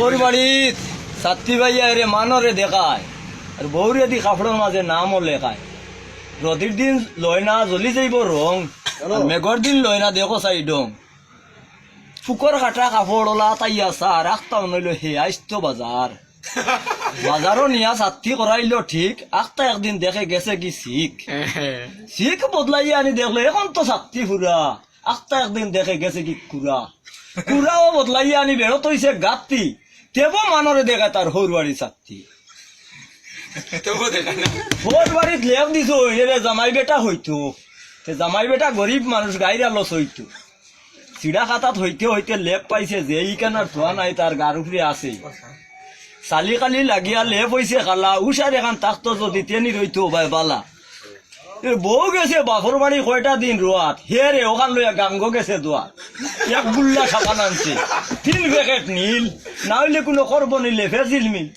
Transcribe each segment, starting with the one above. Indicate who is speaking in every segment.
Speaker 1: ওর বাড়িত ছাত্রী ভাইয়া রে মানরে দেখায় আর বৌরে দি কাপড়ের মাঝে নামও লেখায়। রতির দিন লয় না জ্বলি যাইব রং, মেঘর দিন লয় না দেখো চাই ডং। ফুকর কাটা কাপড় ওলা তাইয়া চা রাখতাম নইল হে আইsto বাজার। বাজারও নিয়া ছাত্রী করাইল ঠিক, আখতা একদিন দেখে গেছে কি শিখ বদলাই আনি দেখলো এখন তো ছাত্রী ফুরা। আখতা একদিন দেখে গেছে কি কুড়াও বদলাই আনি বেরো তৈছে গাত্তি, তেবো মানরে দেখা তার হৌর বাড়ি ছাত্রী। হৌর বাড়িত লেখ দিছ রে জামাই বেটা হইতো, জামাই বেটা গরিব মানুষ গাইরা লস হইতো। চিড়া খাতাত হইতে হইতে লেপ পাইছে যে ইকানার ধোয়া নাই তার গার উপরে আছে। চালি কালি লাগিয়া লেপ হইছে খালা, উষার এখান তাকতো যদি তেনি রইতো ভাই বালা। বউ গেছে বাপর বাড়ি কয়টা দিন রোয়াত, হে রে ওখান লইয়া গাঙ্গ গেছে দোয়া। এক গুল্লা সাবান আনছে, 3 প্যাকেট নীল, না হইলে কোনো করব নিলে ফেজিল মিল।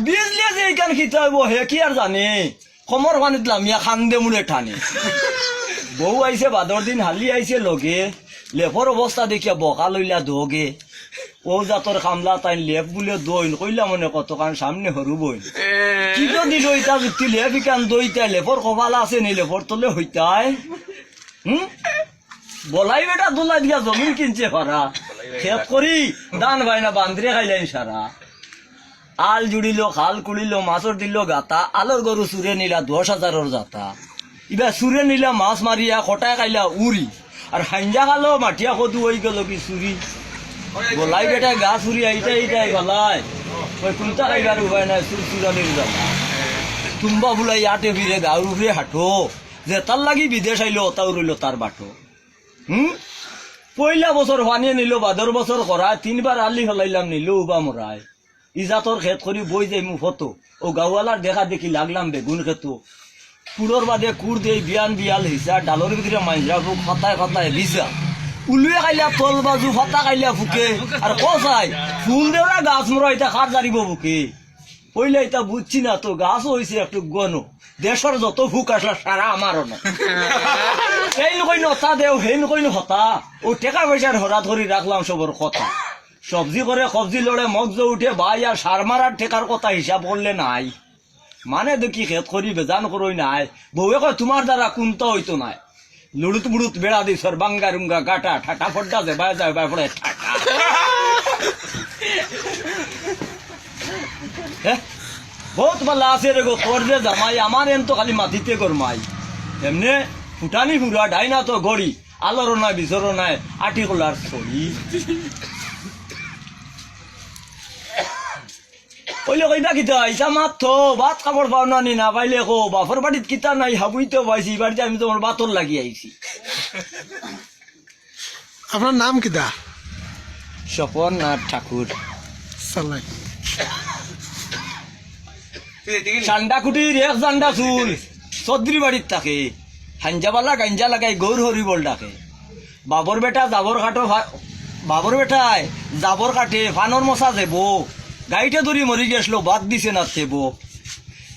Speaker 1: বিজলে যে এইখান খিতা হইব হে কি আর জানে, কমর পানিত লামিয়া খান্দে মুড়ে টানে। বউ আইছে বাদর দিন হালি আইছে লগে, লেপর অবস্থা দেখিয়া বকা লইলা দোগে। ও জাতর কামলা তাই লেপ বুলে দইন কইলা মনে কতখান সামনে হরু বইন। কি যদি লইতা যুক্তি লেপ ইকান দইতা লেপর কপাল আছে নি লেপর তলে হইতাই। বলাই বেটা দোলাই দিয়া জমিন কিনছে ভাড়া, খেত করি দান ভাইনা বান্দ্রে খাইলেন সারা। আল জুড়িল খাল কুড়িল মাছর দিল গাতা, আলোর গরু চুরে নিলা 10,000 জাতা। ইবা চুরে নিলা মাছ মারিয়া খটায় খাইলা উড়ি, আর হাইঞ্জা খালো মাটিয়া কদু হয়ে গেল কি চুরি। বলাই বেটা গা চুরি এইটাই গলায়, ওই কোনটা খাইবার উপায় নাই চুর চুরানির জ্বালা। তুম্বা বুলাই আটে ফিরে গাঁর উপরে হাঁটো, যে তার লাগি বিদেশ আইলো ওটাও রইল তার বাটো। পয়লা বছর ফানিয়ে নিল, বাদর বছর করায় 3 বার আলি ফেলাইলাম নিল উবা মরায়। ইজাতর খেত করি বই যাই মু ফটো, ও গাওয়ালার দেখা দেখি লাগলাম বেগুন খেত। কুড়োর বাদে কুড় দিয়ে বিয়াল হিসা, ডালর ভিতরে মাইজরা বুক ফাতায় ফাতায় ভিসা। উলুয়ে খাইলা তল বাজু, ফাতা খাইলা ফুকে, আর কসাই ফুল দেওয়া গাছ মরা এটা খার জারিব বুকে। পইলে এটা বুঝছি না তো গাছও হয়েছে একটু গণ, দেশের যত ফুক আসলা সারা আমারও না। এই নকই নতা দেও হে নকই হতা, ও টেকা পয়সার হরা ধরি রাখলাম সবর কথা। সবজি করে সবজি লড়ে মগজ উঠে ভাই, আর সার মারার ঠেকার কথা হিসাব করলে নাই। মানে দেখি খেত করি বেজান করই নাই, বউয়ে কয় তোমার দ্বারা কোনটা হইতো নাই। লুড়ুত মুড়ুত বেড়া দি সর বাঙ্গা রুঙ্গা গাটা ঠাটা ফড্ডা যে বাই যায় বাই পড়ে ঠাটা। বহুত ভালো আছে রে গো তোর যে জামাই, আমার এন তো খালি মাটিতে গরমাই। এমনি ফুটানি ফুরা ডাইনা তো গড়ি, আলোরও নাই বিচরও নাই, আটি কলার ছড়ি। ওইলে কইবা কিতা ইসা মাত্র ভাত কাপড় পাও না নি, না পাইলে কো বাপর বাড়িত কিতা নাই হাবুইতেও পাইছি, বাড়িতে আমি তোমার বাতর লাগি আইছি।
Speaker 2: আপনার নাম কিতা?
Speaker 1: স্বপন নাথ ঠাকুর। চান্ডা কুটির এক জান্ডা চুল, চৌধুরী বাড়িত থাকে। হাঞ্জাবালা গাঞ্জা লাগাই গৌর হরি বল ডাকে। বাবর বেটা জাবর কাটো, বাবর বেটায় জাবর কাটে ফানর মশা যাব। গাইটে ধরি মরি গেছিল বাদ দিছে না থেব।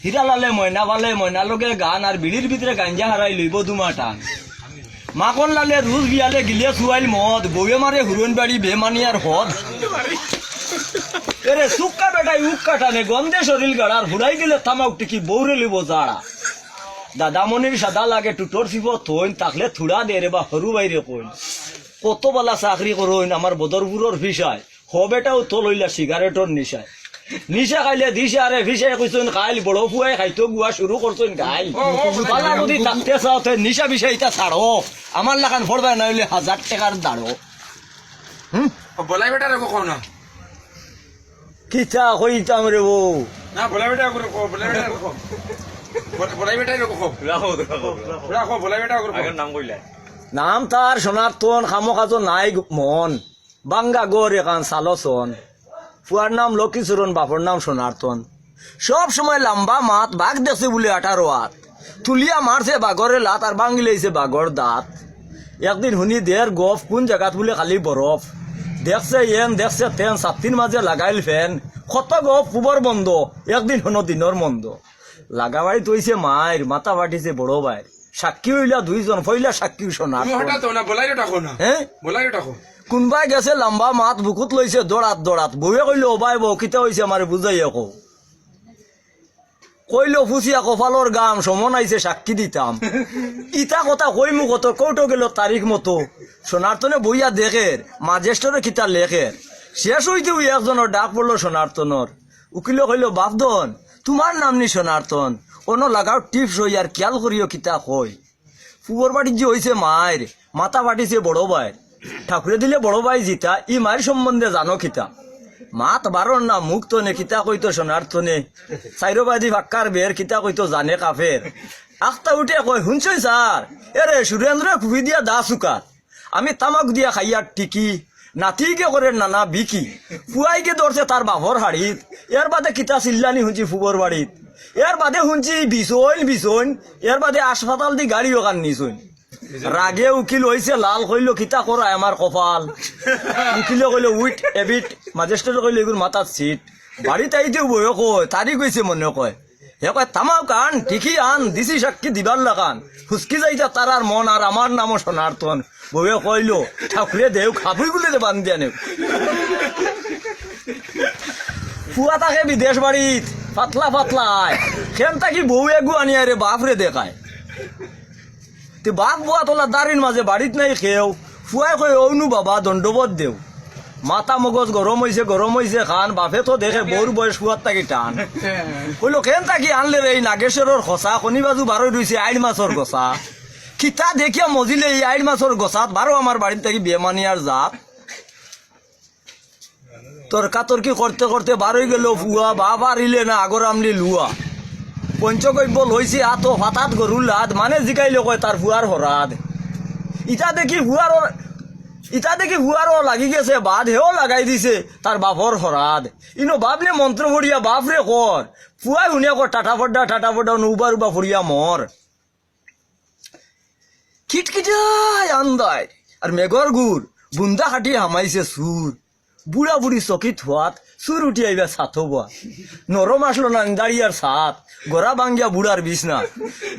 Speaker 1: হীরা লালে ময়না বালে ময়না লগে গান, আর বিড়ির ভিতরে গাঞ্জা হারাই লইব 2 মা টান। মাখন লালে রুজ বিয়ালে গিলে চুয়াইল মদ, বউয়ে মারে হুরন বাড়ি বেমানি আর হদ। এরে সুক্কা বেটাই উক কাটানে গন্ধে শরীর গাড়ার, হুড়াই গেলে থামাক টিকি বৌরে লিব জাড়া। দাদামণির সাদা লাগে টুটোর শিব থইন, তাকলে থুড়া দে রে বা হরু বাইরে কইন। কত বেলা চাকরি করইন আমার বদরপুরের ভিসায়, হ বেটাও তো লইলা সিগারেটর নিশায়। নিশা খাইলে দিশা আরে ভিসায় কইছেন খাইল, বড় ফুয়াই খাইতো গুয়া শুরু করছেন গাইল। পালা যদি থাকতে চাও নিশা বিষয় এটা ছাড়ো, আমার লাগান ফড়বাই না হইলে 1000 টাকার দাঁড়ো।
Speaker 3: বলাই বেটা রে কো না
Speaker 1: কিতা কইতাম রে বউ,
Speaker 3: না বলাই বেটা কো, বলাই বেটা কো, বলাই বেটা রে কো রাখো রাখো, বলাই বেটা কো আগের নাম কইলা।
Speaker 1: নাম তার সনাতন, খামো কাজো নাই মন, বাঙ্গা গড় এখান সালসন। ফুয়ার নাম লক্ষ্মীচরণ, বাপর নাম সনাতন। সব সময় লম্বা মাত, বাঘ দেখছে বলে 18 হাত। তুলিয়া মারছে বাঘরে লাত, আর ভাঙি লইছে বাঘর দাঁত। একদিন শুনি দের গফ, কোন জায়গাত বলে খালি বরফ। দেখছে এন দেখছে তেন, ছাতির মাঝে লাগাইল ফেন। কত গপ পুবর বন্ধ, একদিন হনো দিনর মন্দ। লাগাবাড়ি তৈছে মায়ের, মাথা বাটিছে বড় ভাই। সাক্ষী হইলা 2 জন, ফইলা সাক্ষী সোনা।
Speaker 3: হঠাৎ না বলাই ডাকো না,
Speaker 1: হ্যাঁ
Speaker 3: বলাই ডাকো।
Speaker 1: কোনবাই গেছে লম্বা মাত বুকুত লইছে দৌড়াত দৌড়াত বউয়ে কইলো ও ভাই বউ কিতা হইছে আমার বুঝাইয়া কও কইলো ফুসিয়া কপালর গাম সমন আইছে সাক্ষী দিতাম ইটা কথা কইমু কত কৌটো গেল তারিখ মতো সোনারতনে বইয়া দেখের মাজেস্টরে কিতা লেখের শেষ হইতে ওই একজনের ডাক পড়লো সোনারতনর উকিল কইলো বাপদন তোমার নাম নি সোনারতন অন্য লাগাও টিপস হই আর খেয়াল করিও কিতা কই ফুবর বাড়ির যে হইছে মায়ের মাথা বাটিছে বড় ভাই ঠাকুরে দিলে বড় ভাই জিতা ই মায়ের সম্বন্ধে জানো কিতা মাত বারণ না মুখ তো নে কিতা কইতো সোনার তনে চাইরবাদী ভাক্কার বের কিতা কইতো জানে কাফের আখতা উঠে কই শুনছই স্যার এরে সুরেন্দ্র খুবই দিয়া দা চুকার আমি তামাক দিয়া খাইয়ার টিকি নাতিকে করে নানা বিকি ফুয়াইকে ধরছে তার বাপর হাড়িত এর বাদে কিতা চিল্লানি শুনছি ফুবর বাড়িত এর বাদে শুনছি বিছইন এর বাদে হাসপাতাল দি গাড়ি ওখান নিছইন রাগে উকিল হইছে লাল কইল কিতা করা আমার কপাল উকিলে কইল উইট এবিট ম্যাজিস্ট্রেট কইল এগুর মাথার সিট বাড়িতে আইতে বই কয় তারিখ হইছে মনে কয় হে কয় তামাক আন ঠিকই আন দিছি সাক্ষী দিবার লাগান ফুসকি যাইতা তারার মন আর আমার নামও সোনারতন বউয়ে কইল ঠাকুরে দেও খাবই বলে দে বান দিয়া নেও ফুয়া থাকে বিদেশ বাড়িত পাতলা পাতলায় খেন থাকি বউ এগু আনিয়া রে বাপরে দেখায় তে বাপ বুয়া তোলা দাঁড়ির মাঝে বাড়িত নাই খেয়েও ফুয়াই কই অনু বাবা দণ্ডবোধ দেও মাথা মগজ গরম হইছে খান বাপে তো দেখে বউর বয়স ফুয়ার থাকি টান কইলো কেন থাকি আনলে রে এই নাগেশ্বরের খসা শনি বাজু বারোই রইছে আইন মাছর গছা কিতা দেখিয়া মজিলে এই আইন মাছর গছাত বারো আমার বাড়ির থাকি বেমানিয়ার জাত তর্কাতর্কি করতে করতে বারোই গেল ফুয়া বাবা রিলে না আগর আমলি লুয়া পঞ্চকব্য লইছে আতো ফাতাত গরুর লাদ মানে জিকাইলে কয় তার ফুয়ার হরাদ ইটা দেখি ফুয়ারও লাগি গেছে বাদ হেও লাগাই দিছে তার বাপর হরাদ ইনো বাপ নে মন্ত্র ভরিয়া বাপ রে কর ফুয়াই শুনিয়া কর টাটা ফড্ডা নৌবা রুবা ফরিয়া মর খিটখিটাই আন্দায় আর মেঘর গুড় বুন্দা খাটিয়ে হামাইছে সুর বুড়া বুড়ি চকিত হওয়াত সুর উঠি আইবা ছাথবা নরম আসলো না দাঁড়িয়ার ছাত গড়া বাঙ্গিয়া বুড়ার বিছনা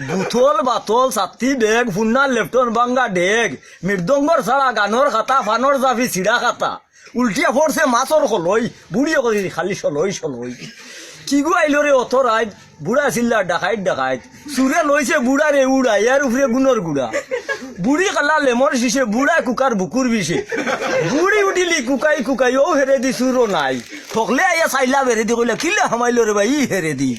Speaker 1: বুথল বাতল ছাতি বেগ ফুন্নার লেফটন বাঙ্গা ডেগ মৃদঙ্গর ছাড়া গানর খাতা ফানর জাফি চিড়া খাতা উল্টিয়া পড়ছে মাছর খলই বুড়িয়ে করি খালি সলই কি গো আইলো রে অত রাত বুড়া চিল্লার ডাকাইত চুরে লইছে বুড়া রে উড়া ইয়ার উপরে গুণর গুড়া বুড়ি কালা লেমর শিশে বুড়া কুকার বুকুর বিষে বুড়ি উঠিলি কুকাই ও হেরে দি চুরো নাই ঠকলে আইয়া চাইলা হেরে দি কইলা কিলে হামাইলো রে ভাই ই হেরে দি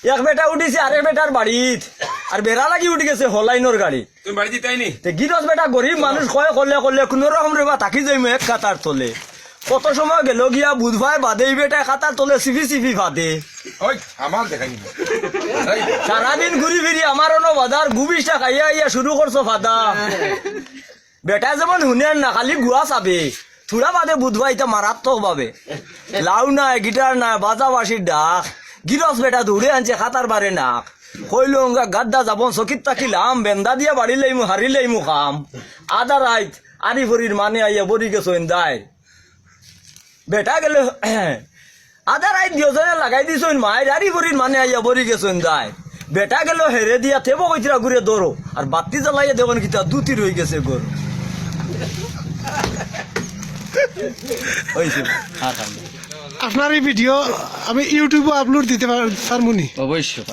Speaker 1: এক বেটা উঠিছে আরেক বেটার বাড়িত আর বেড়া লাগি উঠি গেছে হলাইনর গাড়ি
Speaker 3: তুমি বাড়ি দিতাই নি
Speaker 1: গিরস বেটা গরিব মানুষ কয় করলে কোন রকম রে বা থাকি যাইমু এক খাতার তলে কত সময় গেল গিয়া বুধবার বাদে বেটা খাতার তলে সিফি ফাদে
Speaker 3: ওই আমার দেখাই
Speaker 1: সারাদিন ঘুরি ফিরি আমার অন্য বাজার গুবিসটা খাইয়া ইয়া শুরু করছো ফাদা বেটা যেমন হুনের না খালি গুয়া চাবে থুড়া বাদে বুধবার এটা মারাত্মক ভাবে লাউ নাই গিটার নাই বাজা বাসির ডাক গিরস বেটা দৌড়ে আনছে খাতার বারে নাক কইল গাদ্দা যাবন চকিত তাকিলাম বেন্দা দিয়া বাড়ি লাইমু হারি লাইমু খাম আদা রাইত আরি ভরির মানে আইয়া বরি গেছো দায় বেটা গেল আদা রাইত দিওজনে লাগাই দিছ মায়ের আরি ভরির মানে আইয়া বরি গেছো দায় বেটা গেল হেরে দিয়া তেবো কইতরা ঘুরে দৌড়ো আর বাতি জ্বালাইয়া দেখুন কিতা দুটি রয়ে গেছে গরু
Speaker 2: আপনার এই ভিডিও আমি ইউটিউবে আপলোড দিতে পারবো নি
Speaker 1: অবশ্যই